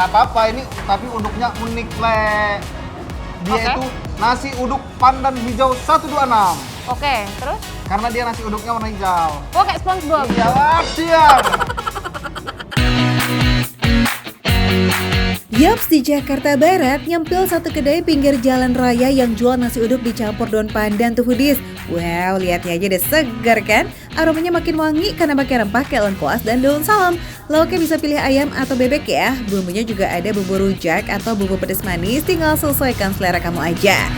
nggak apa-apa ini, tapi uduknya unik le. Dia itu nasi uduk pandan hijau 126. Oke, terus? Karena dia nasi uduknya warna hijau. Oh, kayak SpongeBob. Jawab siap. Yaps, di Jakarta Barat nyempil satu kedai pinggir jalan raya yang jual nasi uduk dicampur daun pandan tuh foodies. Wow, lihatnya aja deh segar kan? Aromanya makin wangi karena pakai rempah kayak lengkuas dan daun salam. Lauknya bisa pilih ayam atau bebek ya. Bumbunya juga ada bumbu rujak atau bumbu pedas manis, tinggal sesuaikan selera kamu aja.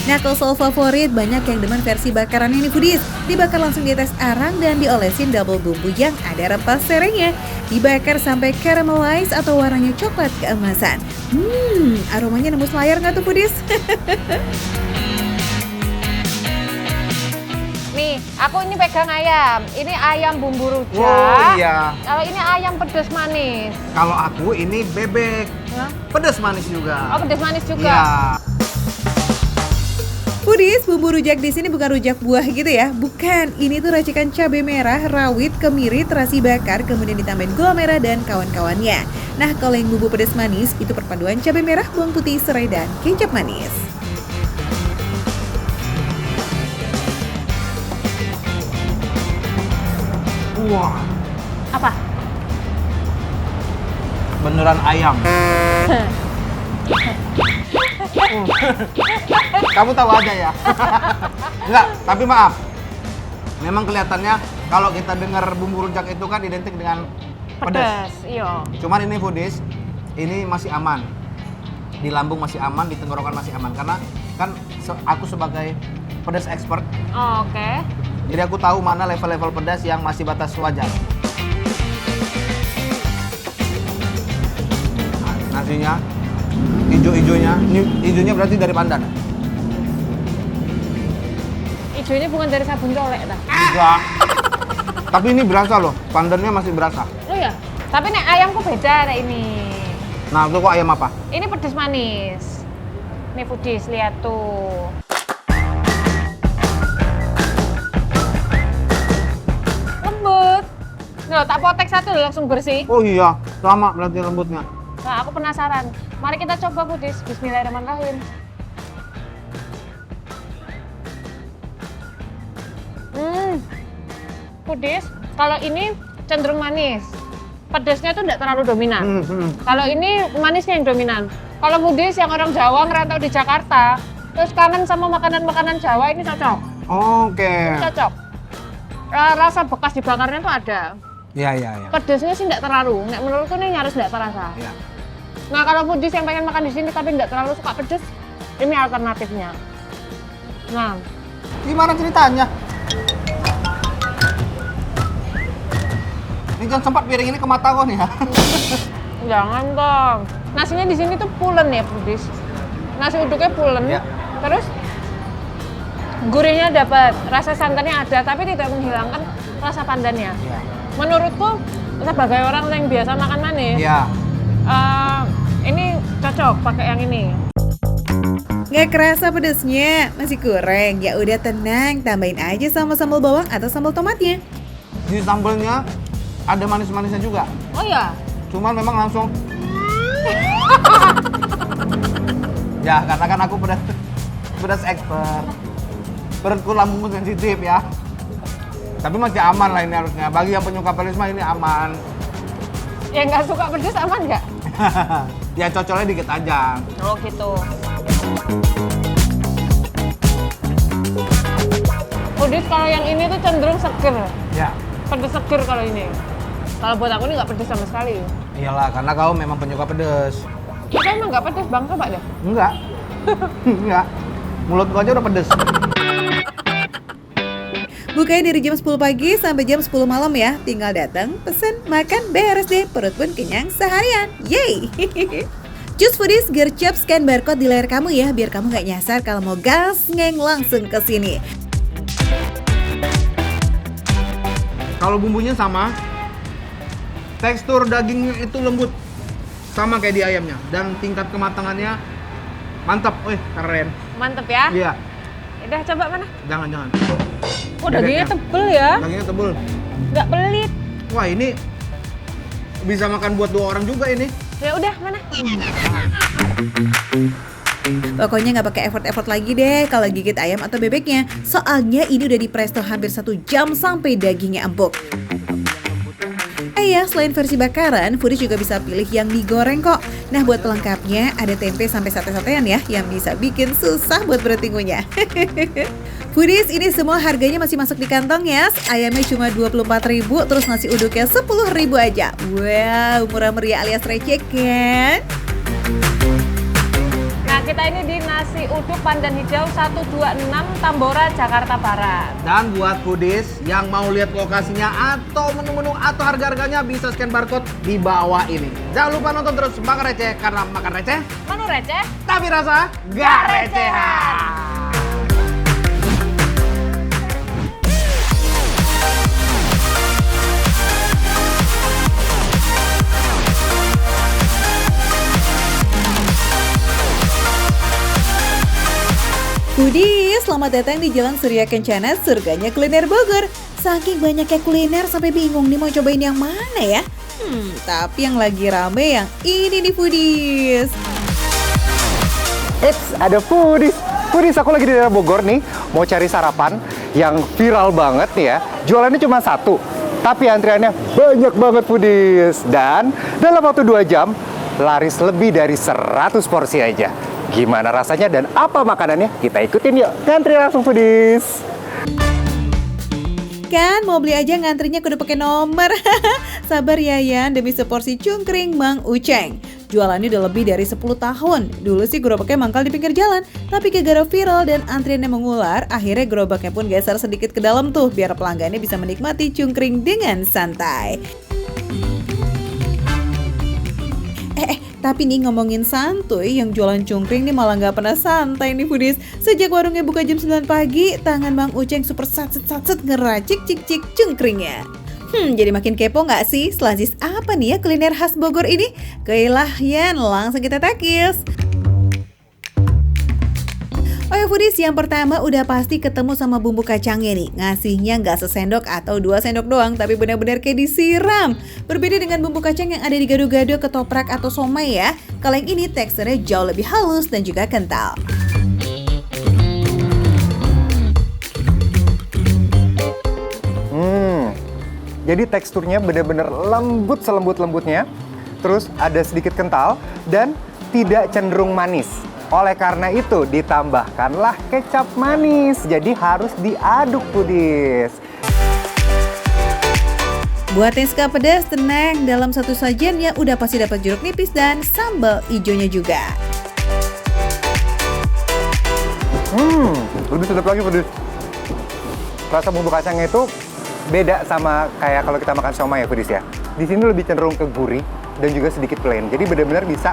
Nah, kalau soal favorit, banyak yang demen versi bakaran ini foodies. Dibakar langsung di atas arang dan diolesin double bumbu yang ada rempah serainya. Dibakar sampai caramelize atau warnanya coklat keemasan. Aromanya nembus layar nggak tuh foodies? Nih, aku ini pegang ayam. Ini ayam bumbu rujak. Oh iya. Kalau ini ayam pedas manis. Kalau aku ini bebek. Hah? Pedas manis juga. Oh, pedas manis juga. Iya. Foodies, bumbu rujak di sini bukan rujak buah gitu ya. Bukan, ini tuh racikan cabai merah, rawit, kemiri, terasi bakar, kemudian ditambahin gula merah dan kawan-kawannya. Nah, kalau yang bumbu pedas manis, itu perpaduan cabai merah, bawang putih, serai, dan kecap manis. Wah, Apa? beneran ayam. Kamu tahu aja ya. Enggak, tapi maaf. Memang kelihatannya kalau kita dengar bumbu rujak itu kan identik dengan pedas. Pedas, iya. Cuman ini foodies, ini masih aman. Di lambung masih aman, di tenggorokan masih aman. Karena kan aku sebagai pedas expert, Oh, oke. jadi aku tahu mana level-level pedas yang masih batas wajar. Nah, nasinya, hijau-hijaunya, ini hijaunya berarti dari pandan. Hijaunya bukan dari sabun colek, tak? Enggak. Tapi ini berasa loh, pandannya masih berasa. Oh ya? Tapi nek ayamku beda nek ini. Nah, itu kok ayam apa? Ini pedas manis. Nih foodies, lihat tuh. Lembut. Loh, tak potek satu loh, langsung bersih. Oh iya, sama berarti lembutnya. Nah, aku penasaran. Mari kita coba foodies. Bismillahirrahmanirrahim. Foodies, kalau ini cenderung manis. Pedasnya tuh tidak terlalu dominan. Kalau ini manisnya yang dominan. Kalau foodies yang orang Jawa ngerantau di Jakarta, terus kangen sama makanan-makanan Jawa, ini cocok. Oke. Cocok. Rasa bekas dibakarnya tuh ada. Iya, iya, iya. Pedasnya sih tidak terlalu. Nek menurutku ini nyaris tidak terasa. Iya. Nah, kalau foodies yang pengen makan di sini tapi nggak terlalu suka pedas, ini alternatifnya. Nah, Gimana ceritanya? Ini jangan sempat piring ini ke mata kok nih ya. jangan dong. Nasinya di sini tuh pulen ya, foodies. Nasi uduknya pulen. Ya. Terus gurihnya dapat, rasa santannya ada, tapi tidak menghilangkan rasa pandannya. Iya. Menurutku sebagai orang yang biasa makan manis, Iya. ini cocok pakai yang ini. Nggak kerasa pedesnya, masih kurang. Ya udah tenang, tambahin aja sama sambal bawang atau sambal tomatnya. Di sambelnya ada manis-manisnya juga. Oh ya, Cuman memang langsung ya, karena kan aku pedas expert. Perutku lambungku sensitif ya. Tapi masih aman lah ini harusnya. Bagi yang penyuka pedas mah ini aman. yang nggak suka pedas aman nggak? Ya cocolnya dikit aja. Oh gitu. Foodies kalau yang ini tuh cenderung seger. Ya. Pedas seger kalau ini. Kalau buat aku ini nggak pedas sama sekali. Iyalah, karena kau memang penyuka pedas. Kita emang nggak pedas bang, coba deh. Enggak. Enggak. Mulutku aja udah pedes. Bukanya dari jam 10 pagi sampai jam 10 malam ya. Tinggal datang, pesen, makan, beres deh. Perut pun kenyang seharian. Yeay! Just Foodies, gercep scan barcode di layar kamu ya. Biar kamu nggak nyasar kalau mau gas ngeng langsung ke sini. Kalau bumbunya sama, tekstur dagingnya itu lembut. Sama kayak di ayamnya. Dan tingkat kematangannya mantap. Wih, keren. Mantep ya. Iya. Udah coba mana? Jangan. Oh dagingnya tebel ya. Dagingnya tebel. Nggak pelit. Wah, ini bisa makan buat 2 orang juga ini. Ya udah, mana? Pokoknya nggak pakai effort-effort lagi deh kalau gigit ayam atau bebeknya. Soalnya ini udah di presto hampir 1 jam sampai dagingnya empuk. Ya, selain versi bakaran, foodies juga bisa pilih yang digoreng kok. Nah, buat pelengkapnya ada tempe sampai sate-satean ya, yang bisa bikin susah buat berhenti ngunyah. Foodies, ini semua harganya masih masuk di kantong ya. Ayamnya cuma 24.000, terus nasi uduknya 10.000 aja. Wow, murah meriah alias receh kan? Nah, kita ini di nasi uduk pandan hijau 126 Tambora, Jakarta Barat. Dan buat foodies yang mau lihat lokasinya atau menu-menu atau harga-harganya bisa scan barcode di bawah ini. Jangan lupa nonton terus Makan Receh karena makan receh, Menu receh, tapi rasa gak recehan. Foodies, selamat datang di Jalan Surya Kencana, surganya kuliner Bogor. Saking banyaknya kuliner sampai bingung nih mau cobain yang mana ya. Tapi yang lagi rame yang ini nih Foodies. Eits, ada Foodies. Foodies, aku lagi di daerah Bogor nih, mau cari sarapan yang viral banget nih ya. Jualannya cuma 1, tapi antriannya banyak banget Foodies. Dan dalam waktu 2 jam, laris lebih dari 100 porsi aja. Gimana rasanya dan apa makanannya? Kita ikutin yuk, ngantri langsung Foodies. Kan mau beli aja ngantrinya kudu pakai nomor. Sabar ya Yan, demi seporsi cungkring Mang Uceng. Jualannya udah lebih dari 10 tahun. Dulu sih gerobaknya mangkal di pinggir jalan, tapi gara-gara viral dan antriannya mengular, akhirnya gerobaknya pun geser sedikit ke dalam tuh biar pelanggannya bisa menikmati cungkring dengan santai. Tapi nih ngomongin santuy, yang jualan cungkring nih malah nggak pernah santai nih Foodies. Sejak warungnya buka jam 9 pagi, tangan Mang Uceng super satset ngeracik cik cungkringnya. Jadi makin kepo nggak sih? Selazis apa nih ya kuliner khas Bogor ini? Keilah Yan, langsung kita takis. Oh ya Foodies, yang pertama udah pasti ketemu sama bumbu kacangnya nih. Ngasihnya nggak sesendok atau 2 sendok doang, tapi benar-benar kayak disiram. Berbeda dengan bumbu kacang yang ada di gado-gado, ketoprak atau somai ya. Kalau yang ini teksturnya jauh lebih halus dan juga kental. Jadi teksturnya benar-benar lembut selembut-lembutnya. Terus ada sedikit kental dan tidak cenderung manis. Oleh karena itu ditambahkanlah kecap manis. Jadi harus diaduk Foodies. Buat yang suka pedas, tenang, dalam satu sajian ya udah pasti dapat jeruk nipis dan sambal hijaunya juga. Lebih sedap lagi Foodies. Rasa bumbu kacangnya itu beda sama kayak kalau kita makan somai ya Foodies ya. Di sini lebih cenderung ke gurih dan juga sedikit plain. Jadi benar-benar bisa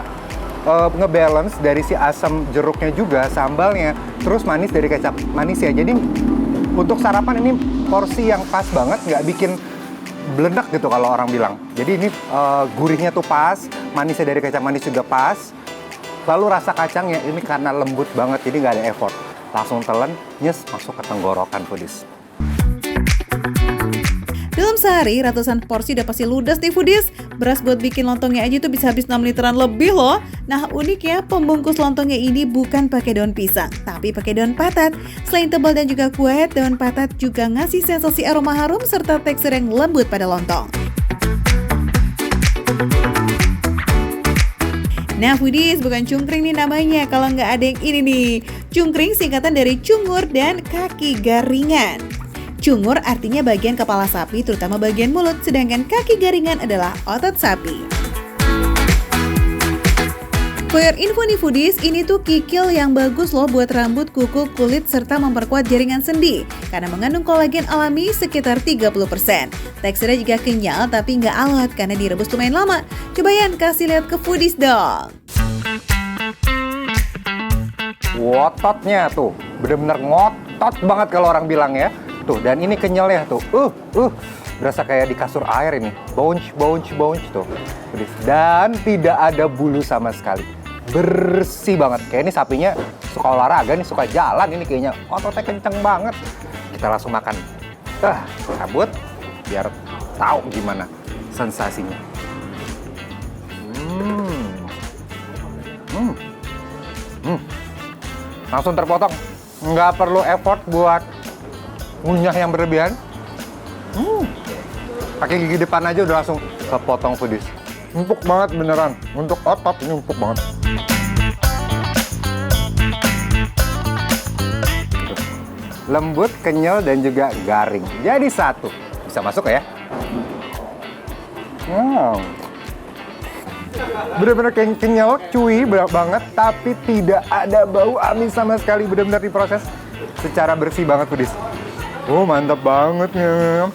ngebalance dari si asam jeruknya juga, sambalnya, terus manis dari kecap manis ya. Jadi untuk sarapan ini porsi yang pas banget, nggak bikin belenak gitu kalau orang bilang. Jadi ini gurihnya tuh pas, manisnya dari kecap manis juga pas. Lalu rasa kacangnya ini karena lembut banget, jadi nggak ada effort. Langsung telan, nyes, masuk ke tenggorokan Foodies. Dalam sehari, ratusan porsi udah pasti ludes nih Foodies. Beras buat bikin lontongnya aja tuh bisa habis 6 literan lebih loh. Nah uniknya, pembungkus lontongnya ini bukan pakai daun pisang, tapi pakai daun patat. Selain tebal dan juga kuat, daun patat juga ngasih sensasi aroma harum serta tekstur yang lembut pada lontong. Nah Foodies, bukan cungkring nih namanya kalau nggak ada yang ini nih. Cungkring singkatan dari cungur dan kaki garingan. Cungur artinya bagian kepala sapi, terutama bagian mulut, sedangkan kaki garingan adalah otot sapi. For your info nih Foodies, ini tuh kikil yang bagus loh buat rambut, kuku, kulit, serta memperkuat jaringan sendi. Karena mengandung kolagen alami sekitar 30%. Teksturnya juga kenyal tapi nggak alot karena direbus lumayan lama. Coba Yan, kasih lihat ke Foodies dong. Wototnya tuh, bener-bener ngotot banget kalau orang bilang ya. Tuh, dan ini kenyal ya tuh. Berasa kayak di kasur air ini. Bounce tuh. Dan tidak ada bulu sama sekali. Bersih banget. Kayak ini sapinya suka olahraga nih, suka jalan ini kayaknya. Ototnya kenceng banget. Kita langsung makan. Cabut biar tahu gimana sensasinya. Langsung terpotong. Nggak perlu effort buat ngunyah yang berlebihan. Pakai gigi depan aja udah langsung kepotong foodies. Empuk banget beneran. Untuk otot ini empuk banget. Lembut, kenyal, dan juga garing. Jadi satu. Bisa masuk ya? Wow. Bener-bener kenyal, chewy banget, tapi tidak ada bau amis sama sekali. Bener-bener diproses secara bersih banget, foodies. Oh, mantap banget ya.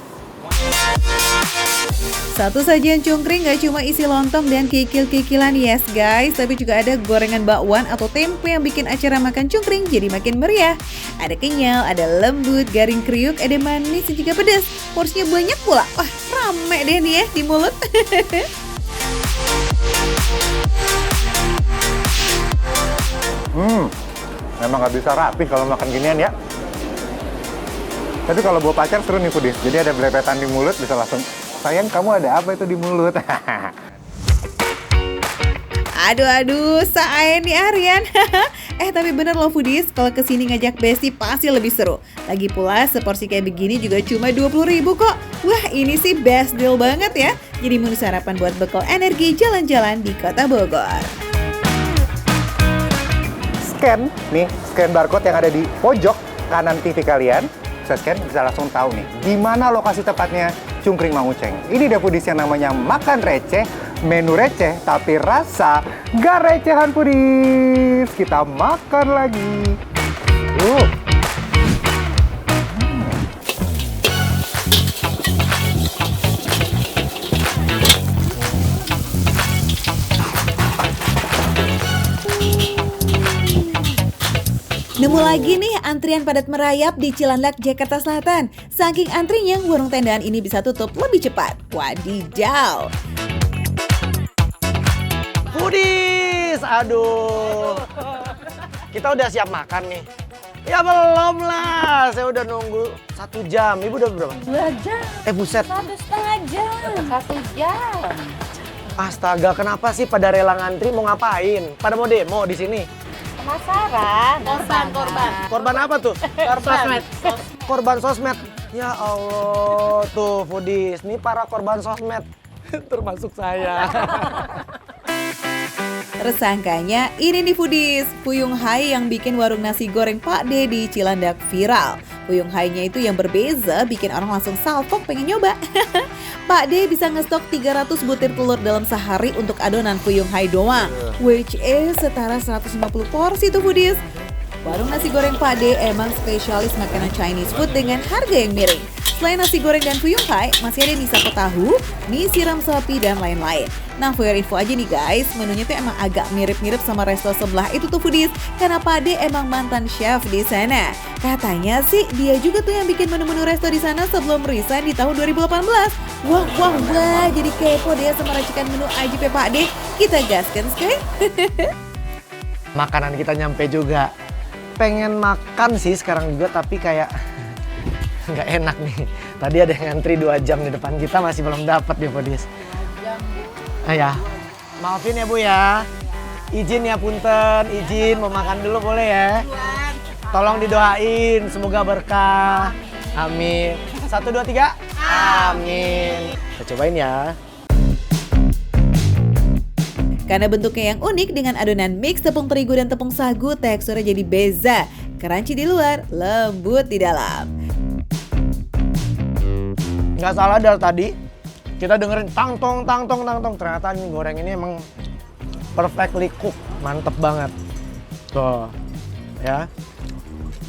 Satu sajian cungkring gak cuma isi lontong dan kikil-kikilan yes guys, tapi juga ada gorengan bakwan atau tempe yang bikin acara makan cungkring jadi makin meriah. Ada kenyal, ada lembut, garing kriuk, ada manis dan juga pedas. Porsinya banyak pula. Wah, rame deh nih ya di mulut. Memang gak bisa rapih kalau makan ginian ya. Tapi kalau bawa pacar seru nih foodies. Jadi ada belepetan di mulut, bisa langsung, sayang kamu ada apa itu di mulut? Aduh, sae nih Aryan. Tapi bener loh foodies, kalau kesini ngajak Besti pasti lebih seru. Lagi pula seporsi kayak begini juga cuma 20.000 kok. Wah, ini sih best deal banget ya. Jadi menu sarapan buat bekal energi jalan-jalan di Kota Bogor. Scan barcode yang ada di pojok kanan TV kalian. Bisa scan, bisa langsung tahu nih di mana lokasi tepatnya Cungkring Mang Uceng. Ini dia foodies yang namanya makan receh, menu receh tapi rasa gak recehan foodies. Kita makan lagi. Nemu lagi nih antrian padat merayap di Cilandak, Jakarta Selatan. Saking antrinya, warung tendaan ini bisa tutup lebih cepat. Wadidaw. Foodies, aduh. Kita udah siap makan nih. Ya belum lah, saya udah nunggu 1 jam. Ibu udah berapa? 2 jam. Buset. 1,5 jam. 1 jam. Astaga, kenapa sih pada rela ngantri mau ngapain? Pada mau demo di sini? Penasaran. Korban apa tuh? Sosmed. Korban sosmed. Ya Allah, tuh foodies. Ini para korban sosmed. Termasuk saya. Tersangkanya ini nih foodies, Fuyung Hai yang bikin warung nasi goreng Pak D di Cilandak viral. Fuyung Hai-nya itu yang berbeza bikin orang langsung salfok pengen nyoba. Pak D bisa ngestok 300 butir telur dalam sehari untuk adonan Fuyung Hai doang, which is setara 150 porsi tuh foodies. Warung nasi goreng Pak D emang spesialis makanan Chinese food dengan harga yang miring. Selain nasi goreng dan Fuyung Hai, masih ada mie sapo tahu, mie siram sapi, dan lain-lain. Nah, for your info aja nih guys, menunya tuh emang agak mirip-mirip sama resto sebelah itu tuh foodies, karena Pak D emang mantan chef di sana. Katanya sih dia juga tuh yang bikin menu-menu resto di sana sebelum resign di tahun 2018. Wah, jadi kepo deh sama racikan menu ajaib Pak D. Kita gaskan, Skay. Makanan kita nyampe juga. Pengen makan sih sekarang juga, tapi kayak nggak enak nih. Tadi ada yang ngantri 2 jam di depan kita, masih belum dapat nih foodies. Ya, maafin ya Bu ya. Izin ya punten, izin mau makan dulu boleh ya? Tolong didoain, semoga berkah. Amin. 1, 2, 3. Amin. Kita cobain ya. Karena bentuknya yang unik dengan adonan mix tepung terigu dan tepung sagu, teksturnya jadi beza. Crunchy di luar, lembut di dalam. Nggak salah dari tadi, kita dengerin tang tong. Ternyata ini goreng ini emang perfectly cook, mantep banget. Tuh, ya.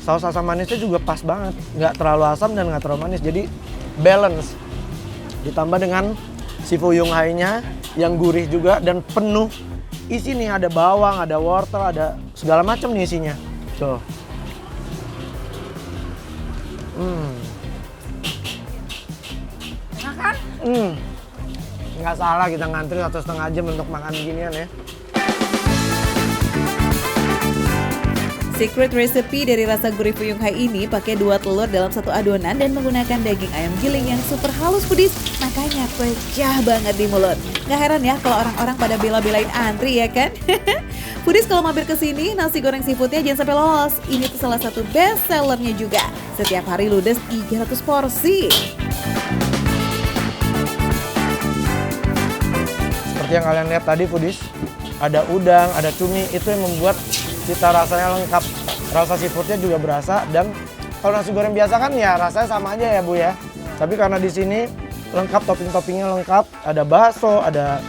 Saus asam manisnya juga pas banget, nggak terlalu asam dan nggak terlalu manis, jadi balance. Ditambah dengan si Fuyung Hai-nya yang gurih juga dan penuh isi nih, ada bawang, ada wortel, ada segala macam nih isinya. Tuh. Nggak salah kita ngantri 1,5 jam untuk makan ginian ya. Secret recipe dari rasa gurih Fuyung Hai ini pakai 2 telur dalam 1 adonan dan menggunakan daging ayam giling yang super halus foodies. makanya pecah banget di mulut. Gak heran ya kalau orang-orang pada bela-belain antri ya kan? Foodies kalau mampir ke sini, nasi goreng seafoodnya jangan sampai lolos. Ini tuh salah satu best sellernya juga. Setiap hari ludes 300 porsi. Seperti yang kalian lihat tadi Foodies, ada udang, ada cumi, itu yang membuat cita rasanya lengkap. Rasa seafoodnya juga berasa, dan kalau nasi goreng biasa kan ya rasanya sama aja ya Bu ya. Tapi karena di sini lengkap, topping-toppingnya lengkap, ada bakso, ada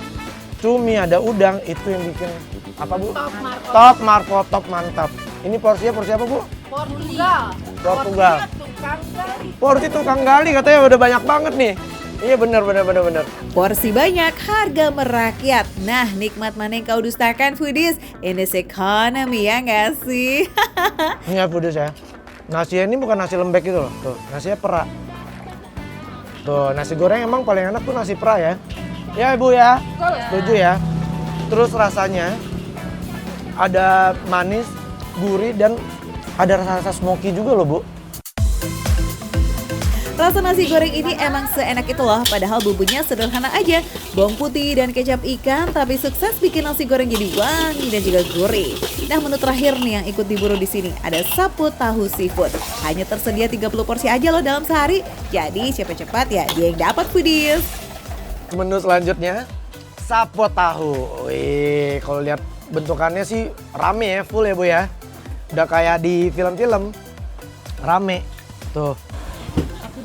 cumi, ada udang, itu yang bikin apa Bu? Top mantap. Ini porsinya porsi apa Bu? Portugal. Porsi tukang gali katanya udah banyak banget nih. Iya bener. Porsi banyak, harga merakyat. Nah, nikmat mana yang kau dustakan Foodies? In this economy ya nggak sih? Ini ya Foodies ya. Nasinya ini bukan nasi lembek gitu loh. Tuh, nasinya perak. Tuh, nasi goreng emang paling enak tuh nasi perak ya. Ya Ibu ya? Setuju ya? Terus rasanya ada manis, gurih, dan ada rasa-rasa smoky juga loh Bu. Rasa nasi goreng ini emang seenak itu loh, padahal bumbunya sederhana aja. Bawang putih dan kecap ikan, tapi sukses bikin nasi goreng jadi wangi dan juga gurih. Nah, menu terakhir nih yang ikut diburu di sini ada sapu tahu seafood. Hanya tersedia 30 porsi aja loh dalam sehari. Jadi cepat-cepat ya dia yang dapat Foodies. Menu selanjutnya sapo tahu. Wih, kalau lihat bentukannya sih rame ya, full ya Bu ya. Udah kayak di film-film. Rame. Tuh.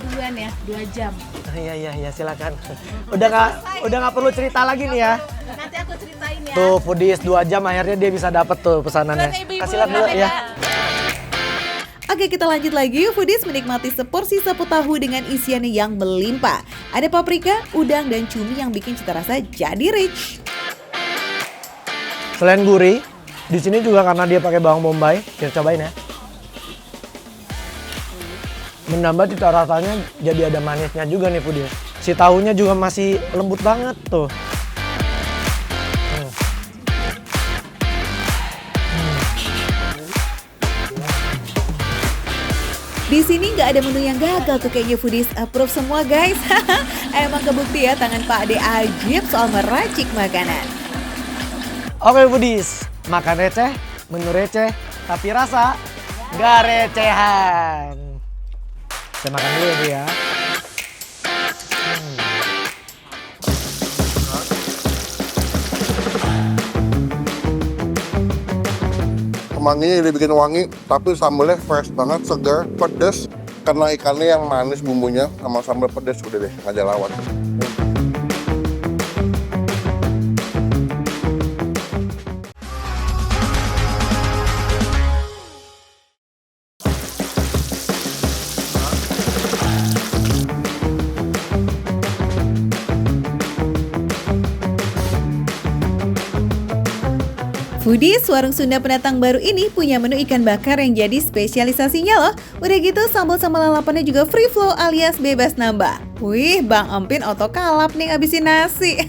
Duluan ya, 2 jam. Iya silakan. Udah nggak perlu cerita lagi nih ya. Nanti aku ceritain ya. Tuh Foodies 2 jam akhirnya dia bisa dapet tuh pesanannya. Kasih lihat dulu ya. Oke, kita lanjut lagi yuk Foodies menikmati seporsi sapu tahu dengan isiannya yang melimpah. Ada paprika, udang, dan cumi yang bikin cita rasa jadi rich. Selain gurih, di sini juga karena dia pakai bawang bombay. Kita cobain ya. Menambah cita rasanya jadi ada manisnya juga nih Foodies. Si tahunya juga masih lembut banget tuh. Di sini nggak ada menu yang gagal tuh kayaknya Foodies approve semua guys. Emang kebukti ya tangan Pak Ade ajib soal meracik makanan. Oke Foodies, makan receh, menu receh, tapi rasa nggak recehan. Saya makan dulu ya Bu ya. Kemanginya udah bikin wangi, tapi sambelnya fresh banget, segar, pedes. Karena ikannya yang manis bumbunya sama sambal pedes, udah deh, nggak ada lawan. Foodies, warung Sunda pendatang baru ini punya menu ikan bakar yang jadi spesialisasinya loh. Udah gitu sambal sama lalapannya juga free flow alias bebas nambah. Wih, Bang Empin oto kalap nih ngabisin nasi.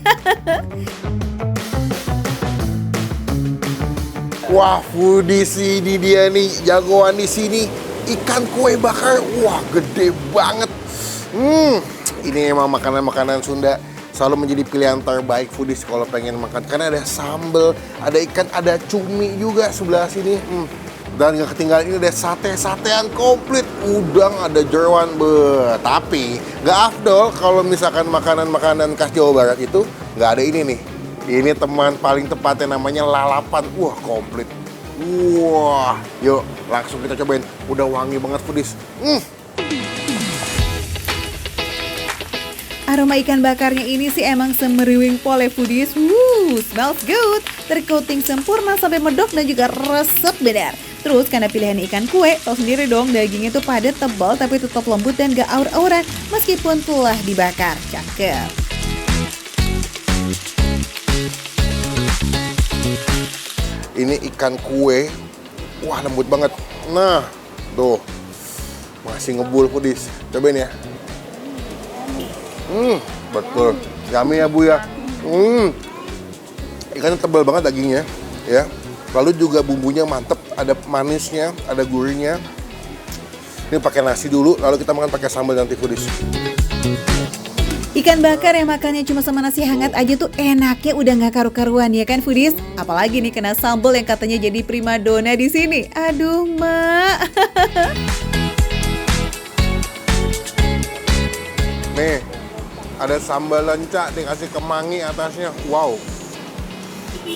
Wah, Foodies ini dia nih, jagoan di sini. Ikan kue bakar, wah gede banget. Ini emang makanan-makanan Sunda selalu menjadi pilihan terbaik Foodies kalau pengen makan. Karena ada sambal, ada ikan, ada cumi juga sebelah sini. Dan gak ketinggalan ini ada sate-satean komplit. Udang, ada jeroan. Tapi gak afdol kalau misalkan makanan-makanan khas Jawa Barat itu gak ada ini nih. Ini teman paling tepatnya namanya lalapan. Wah, komplit. Wah, yuk langsung kita cobain. Udah wangi banget Foodies. Aroma ikan bakarnya ini sih emang semeriwing pole Foodies. Smells good. Tercoating sempurna sampai medok dan juga resep benar. Terus karena pilihan ikan kue, tau sendiri dong dagingnya tuh padat, tebal tapi tetap lembut dan gak aur-auran meskipun telah dibakar. Cakep. Ini ikan kue. Wah, lembut banget. Nah, tuh. Masih ngebul Foodies. Cobain ya. Betul. Yummy ya Bu ya. Ikannya tebal banget dagingnya, ya. Lalu juga bumbunya mantep, ada manisnya, ada gurihnya. Ini pakai nasi dulu, lalu kita makan pakai sambal nanti Foodies. Ikan bakar yang makannya cuma sama nasi hangat aja tuh enaknya udah nggak karu-karuan ya kan foodies? Apalagi nih kena sambal yang katanya jadi primadona di sini. Aduh, Mak. Nih, ada sambal lencak dikasih kemangi atasnya. Wow.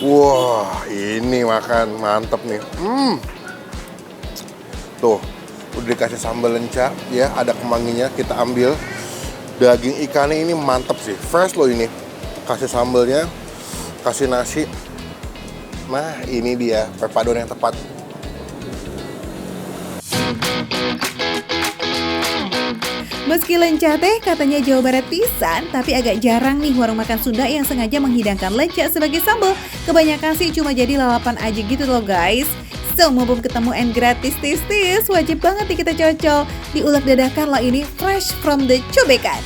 Wah, ini makan mantep nih. Tuh, udah dikasih sambal lencak ya, ada kemanginya, kita ambil. Daging ikannya ini mantep sih, fresh loh ini. Kasih sambalnya, kasih nasi. Nah, ini dia perpaduan yang tepat. Meski lenca teh katanya Jawa Barat pisan, tapi agak jarang nih warung makan Sunda yang sengaja menghidangkan lenca sebagai sambal. Kebanyakan sih cuma jadi lalapan aja gitu loh guys. So, mumpung ketemu and gratis tis-tis, wajib banget nih kita cocol. Diulek dadakan lah ini fresh from the cobekan.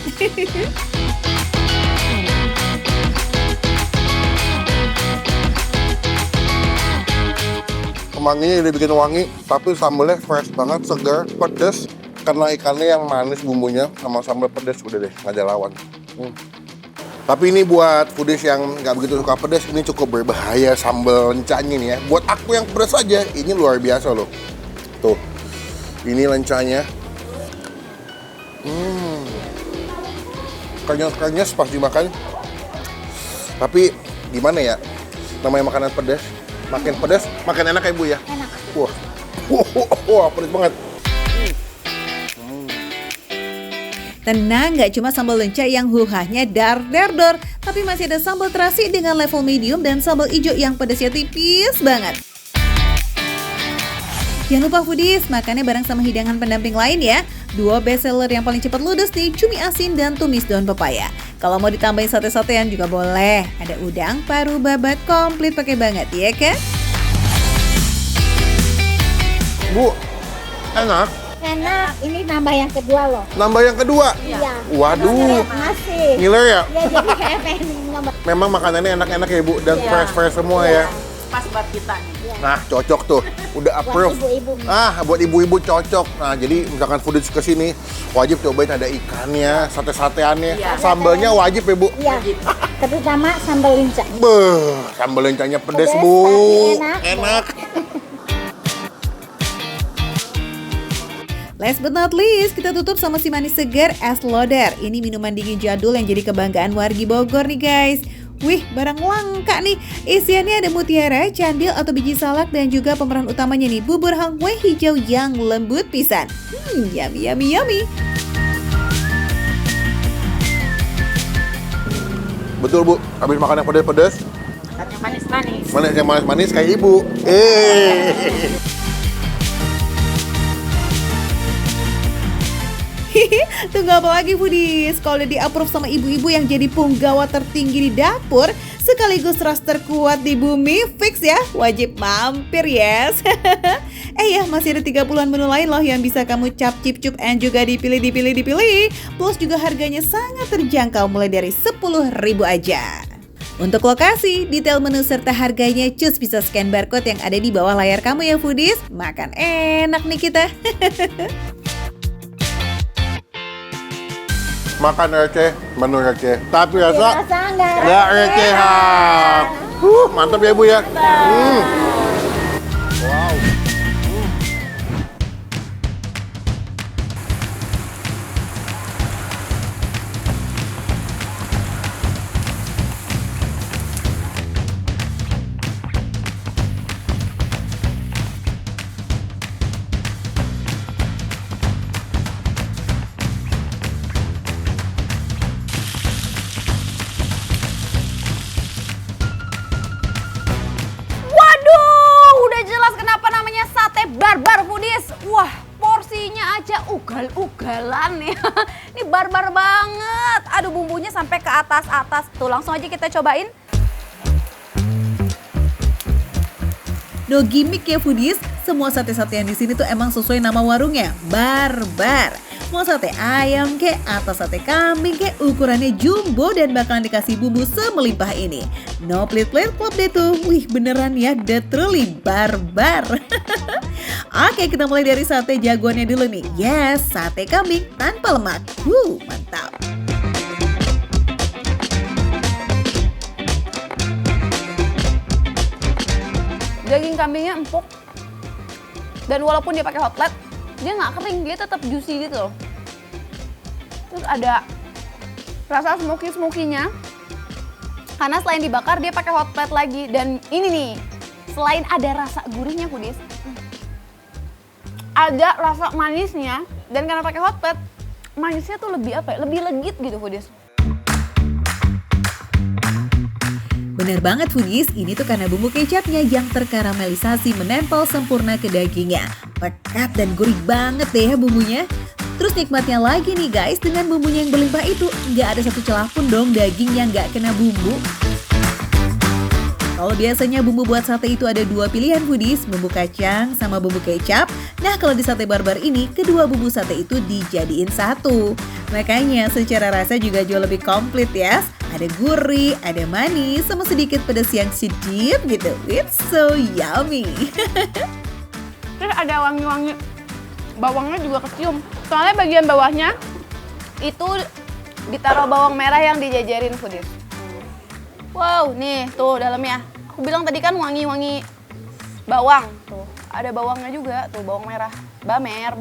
Kemanginya udah bikin wangi, tapi sambalnya fresh banget, segar, pedas. Karena ikannya yang manis bumbunya sama sambal pedas, udah deh, nggak ada lawan. Tapi ini buat foodies yang nggak begitu suka pedas, ini cukup berbahaya sambal lencanya nih ya. Buat aku yang pedas aja, ini luar biasa loh. Tuh, ini lencanya. Kenyas-kenyas pas dimakan. Tapi gimana ya, namanya makanan pedas, makin pedas, makin enak ya Bu ya? Enak. Wah, pedas banget. Tenang, nggak cuma sambal lenca yang huhahnya dar-dar-dor, tapi masih ada sambal terasi dengan level medium dan sambal hijau yang pedasnya tipis banget. Jangan lupa foodies, makannya bareng sama hidangan pendamping lain ya. Dua bestseller yang paling cepat ludes nih, cumi asin dan tumis daun pepaya. Kalau mau ditambahin sate-satean juga boleh. Ada udang, paru, babat, komplit pakai banget ya kan? Bu, enak. Enak, ini nambah yang kedua loh. Nambah yang kedua? Iya. Waduh, Masih. ngiler ya? Ya jadi kayak pengen nambah. Memang makanannya enak-enak ya Bu, dan fresh-fresh semua ya. Pas buat kita nih. Nah, cocok tuh. Udah approve. ibu-ibu. Buat ibu-ibu cocok. Nah, jadi misalkan foodies ke sini, wajib cobain ada ikannya, sate-sateannya. Iya. Sambalnya wajib ya, Bu. Iya. Terutama sambal lincah. Beuh, sambal lencanya pedes, Pedes, Bu. tapi Enak. Last but not least, kita tutup sama si manis segar es lodar. Ini minuman dingin jadul yang jadi kebanggaan wargi Bogor nih guys. Wih, barang langka nih. Isiannya ada mutiara, candil atau biji salak dan juga pemeran utamanya nih bubur hangkwe hijau yang lembut pisan. Yummy yummy yummy. Betul, Bu. Habis makan yang pedes-pedes, Yang manis-manis. manis yang manis-manis kayak Ibu. Tunggu apa lagi foodies? Kalau udah di-approve sama ibu-ibu yang jadi punggawa tertinggi di dapur, sekaligus ras terkuat di bumi, fix ya, wajib mampir yes. Ya, masih ada 30-an menu lain loh yang bisa kamu cap, cip, cup, and juga dipilih. Plus juga harganya sangat terjangkau mulai dari 10.000 aja. Untuk lokasi, detail menu serta harganya cus bisa scan barcode yang ada di bawah layar kamu ya foodies. Makan enak nih kita. Makan receh, menu receh. Tapi rasa Rasa nggak nggak recehan. Mantap ya, Bu ya. Wow. Barbar foodies, wah porsinya aja ugal-ugalan ya. Ini barbar banget. Aduh bumbunya sampai ke atas-atas. Tuh langsung aja kita cobain. No gimmick ya foodies, semua sate-satean di sini tuh emang sesuai nama warungnya, barbar. Mau sate ayam kek atau sate kambing kek, ukurannya jumbo dan bakalan dikasih bumbu semelimpah ini. No pelit-pelit club deh tuh, wih beneran ya, the truly barbar. Oke, kita mulai dari sate jagoannya dulu nih. Yes, sate kambing tanpa lemak. Mantap. Daging kambingnya empuk. Dan walaupun dia pakai hot plate, dia nggak kering, dia tetap juicy gitu loh. Terus ada rasa smoky-smoky-nya. Karena selain dibakar, dia pakai hot plate lagi. Dan ini nih, selain ada rasa gurihnya, Foodies, ada rasa manisnya. Dan karena pakai hot plate, manisnya tuh lebih apa ya? Lebih legit gitu, Foodies. Bener banget Foodies, ini tuh karena bumbu kecapnya yang terkaramelisasi menempel sempurna ke dagingnya. Pekat dan gurih banget deh ya bumbunya. Terus nikmatnya lagi nih guys, dengan bumbunya yang berlimpah itu, nggak ada satu celah pun dong daging yang nggak kena bumbu. Kalau biasanya bumbu buat sate itu ada dua pilihan Foodies, bumbu kacang sama bumbu kecap. Nah kalau di sate barbar ini, kedua bumbu sate itu dijadiin satu. Makanya secara rasa juga jauh lebih komplit ya. Ada gurih, ada manis, sama sedikit pedas yang sedikit gitu. It's so yummy. Terus ada wangi-wangi, bawangnya juga kecium. Soalnya bagian bawahnya itu ditaruh bawang merah yang dijajarin Foodies. Wow, nih tuh dalamnya. Aku bilang tadi kan wangi-wangi bawang. Tuh, ada bawangnya juga, tuh bawang merah. Bamer.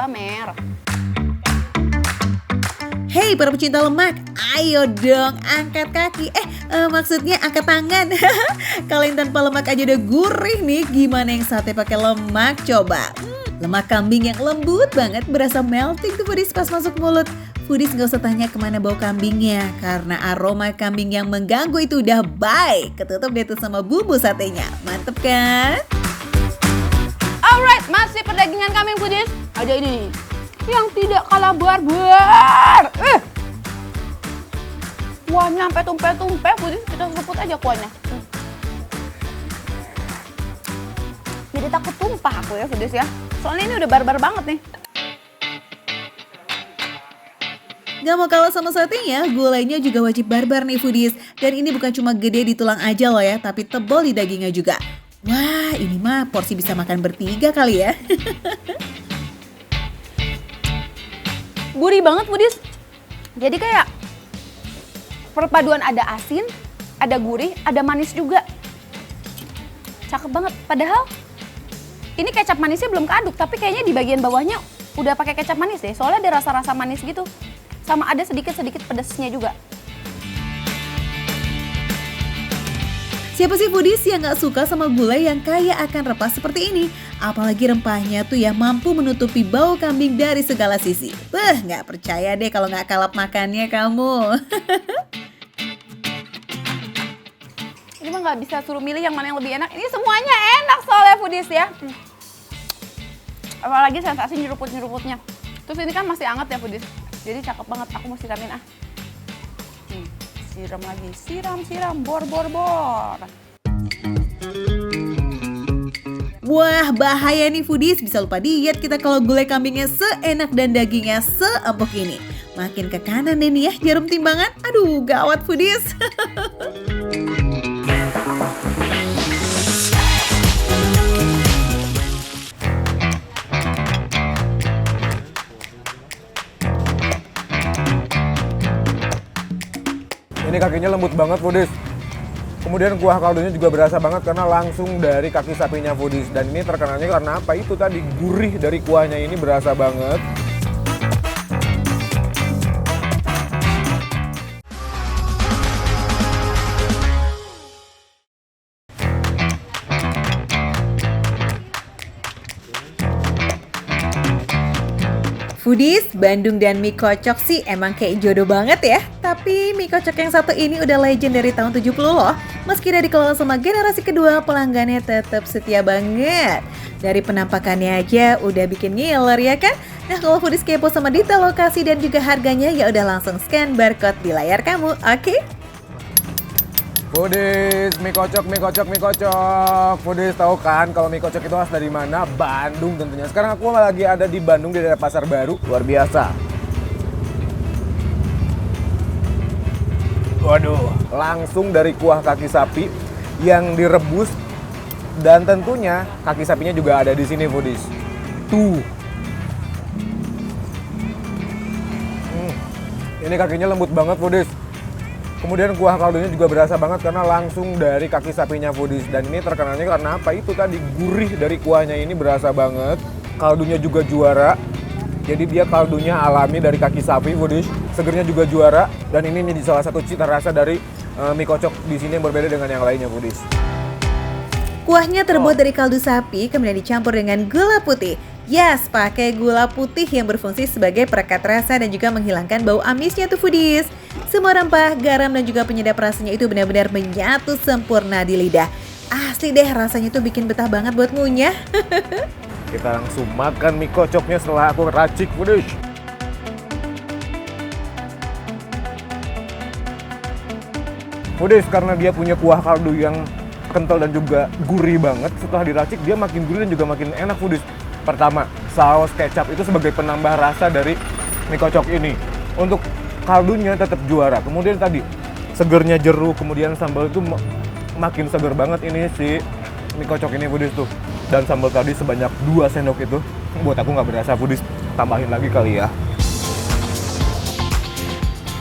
Hey para pecinta lemak, ayo dong angkat kaki. Maksudnya angkat tangan. Kalau yang tanpa lemak aja udah gurih nih, gimana yang sate pakai lemak coba? Lemak kambing yang lembut banget, berasa melting tuh Foodies pas masuk mulut. Foodies gak usah tanya kemana bau kambingnya, karena aroma kambing yang mengganggu itu udah baik. Ketutup deh tuh sama bumbu satenya, mantep kan? Alright, masih perdagingan kambing Foodies. Ada ini yang tidak kalah barbar. Kuahnya sampai tumpe-tumpe Foodies, kita seruput aja kuahnya. Jadi takut tumpah aku ya Foodies ya. Soalnya ini udah barbar banget nih. Gak mau kalah sama satenya, gulainya juga wajib barbar nih Foodies. Dan ini bukan cuma gede di tulang aja loh ya, tapi tebal di dagingnya juga. Wah, ini mah porsi bisa makan bertiga kali ya. Gurih banget Foodies. Jadi kayak perpaduan ada asin, ada gurih, ada manis juga. Cakep banget. Padahal ini kecap manisnya belum keaduk, tapi kayaknya di bagian bawahnya udah pakai kecap manis deh. Soalnya ada rasa-rasa manis gitu. Sama ada sedikit-sedikit pedasnya juga. Siapa sih Foodies yang gak suka sama gulai yang kaya akan rempah seperti ini? Apalagi rempahnya tuh ya mampu menutupi bau kambing dari segala sisi. Gak percaya deh kalau gak kalap makannya kamu. Ini mah gak bisa suruh milih yang mana yang lebih enak. Ini semuanya enak soalnya Foodies ya. Apalagi sensasi nyeruput-nyeruputnya. Terus ini kan masih hangat ya Foodies. Jadi cakep banget, aku mau siramin ah. Siram lagi, siram, bor. Wah bahaya nih Foodies, bisa lupa diet kita kalau gulai kambingnya seenak dan dagingnya seempuk ini. Makin ke kanan deh nih ya jarum timbangan, aduh gawat Foodies. Ini kakinya lembut banget Foodies. Kemudian kuah kaldunya juga berasa banget karena langsung dari kaki sapinya Foodies. Dan ini terkenalnya karena apa? Itu tadi gurih dari kuahnya ini berasa banget. Foodies, Bandung dan mie kocok sih emang kayak jodoh banget ya. Tapi mie kocok yang satu ini udah legend dari tahun 70 loh. Meski udah dikelola sama generasi kedua, pelanggannya tetap setia banget. Dari penampakannya aja udah bikin ngiler ya kan? Nah kalau Foodies kepo sama detail lokasi dan juga harganya, ya udah langsung scan barcode di layar kamu, oke? Foodies, mie kocok. Foodies tahu kan kalau mie kocok itu asal dari mana? Bandung tentunya. Sekarang aku lagi ada di Bandung di daerah Pasar Baru. Luar biasa. Waduh, langsung dari kuah kaki sapi yang direbus dan tentunya kaki sapinya juga ada di sini Foodies. Tuh. Ini kakinya lembut banget Foodies. Kemudian kuah kaldunya juga berasa banget karena langsung dari kaki sapinya foodies. Dan ini terkenalnya karena apa? Itu tadi gurih dari kuahnya ini berasa banget. Kaldunya juga juara. Jadi dia kaldunya alami dari kaki sapi foodies. Segernya juga juara. Dan ini menjadi salah satu cita rasa dari mie kocok di sini yang berbeda dengan yang lainnya foodies. Kuahnya terbuat dari kaldu sapi, kemudian dicampur dengan gula putih. Yes, pakai gula putih yang berfungsi sebagai perekat rasa dan juga menghilangkan bau amisnya tuh foodies. Semua rempah, garam dan juga penyedap rasanya itu benar-benar menyatu sempurna di lidah. Asli deh, rasanya tuh bikin betah banget buat ngunyah. Kita langsung makan mie kocoknya setelah aku racik foodies. Foodies karena dia punya kuah kaldu yang kental dan juga gurih banget. Setelah diracik dia makin gurih dan juga makin enak foodies. Pertama, saus kecap itu sebagai penambah rasa dari mie kocok ini. Untuk kaldunya tetap juara. Kemudian tadi segernya jeruk, kemudian sambal itu makin seger banget ini si mie kocok ini foodies tuh. Dan sambal tadi sebanyak 2 sendok itu buat aku nggak berasa foodies. Tambahin lagi kali ya.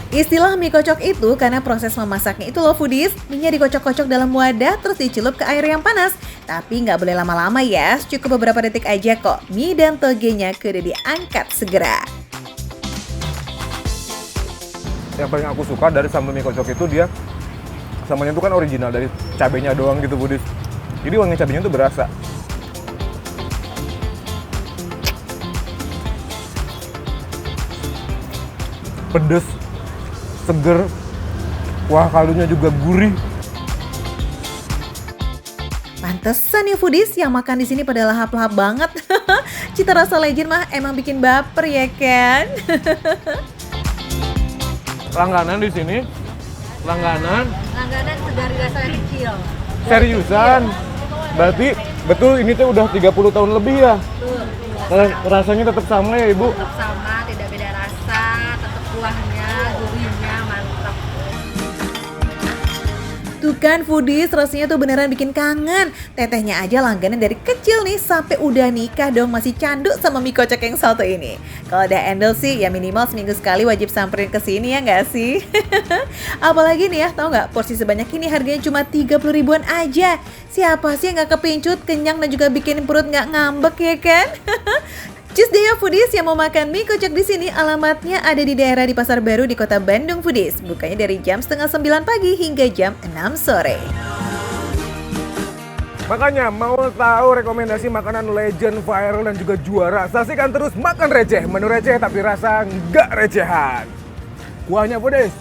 Istilah mie kocok itu karena proses memasaknya itu loh foodies. Mie-nya dikocok-kocok dalam wadah terus dicelup ke air yang panas. Tapi nggak boleh lama-lama ya, cukup beberapa detik aja kok. Mie dan togenya kudu diangkat segera. Yang paling aku suka dari sambal mie kocok itu dia sambalnya itu kan original dari cabenya doang gitu foodies. Jadi wangi cabenya tuh berasa. Pedes, seger, kuah kaldunya juga gurih. Pantesan ya foodies yang makan di sini pada lahap-lahap banget. Cita rasa legend mah emang bikin baper ya kan? Langganan di sini, langganan dari rasa kecil. seriusan. Berarti betul ini tuh udah 30 tahun lebih ya? Rasanya tetap sama ya Ibu? Tetap sama, tidak beda rasa, tetap kuahnya, gurihnya mantap. Tuh kan foodies, rasanya tuh beneran bikin kangen. Tetehnya aja langganan dari kecil nih sampai udah nikah dong masih candu sama mie kocok yang satu ini. Kalau udah endel sih ya minimal seminggu sekali wajib samperin ke sini ya nggak sih? Apalagi nih ya, tahu nggak porsi sebanyak ini harganya cuma 30 ribuan aja. Siapa sih yang nggak kepincut, kenyang dan juga bikin perut nggak ngambek ya kan? Cus deh ya foodies yang mau makan mie kocok di sini, alamatnya ada di daerah di Pasar Baru di Kota Bandung foodies. Bukanya dari jam setengah 9 pagi hingga jam 6 sore. Makanya mau tahu rekomendasi makanan legend, viral dan juga juara, saksikan terus Makan Receh. Menu receh tapi rasa nggak recehan. Kuahnya foodies.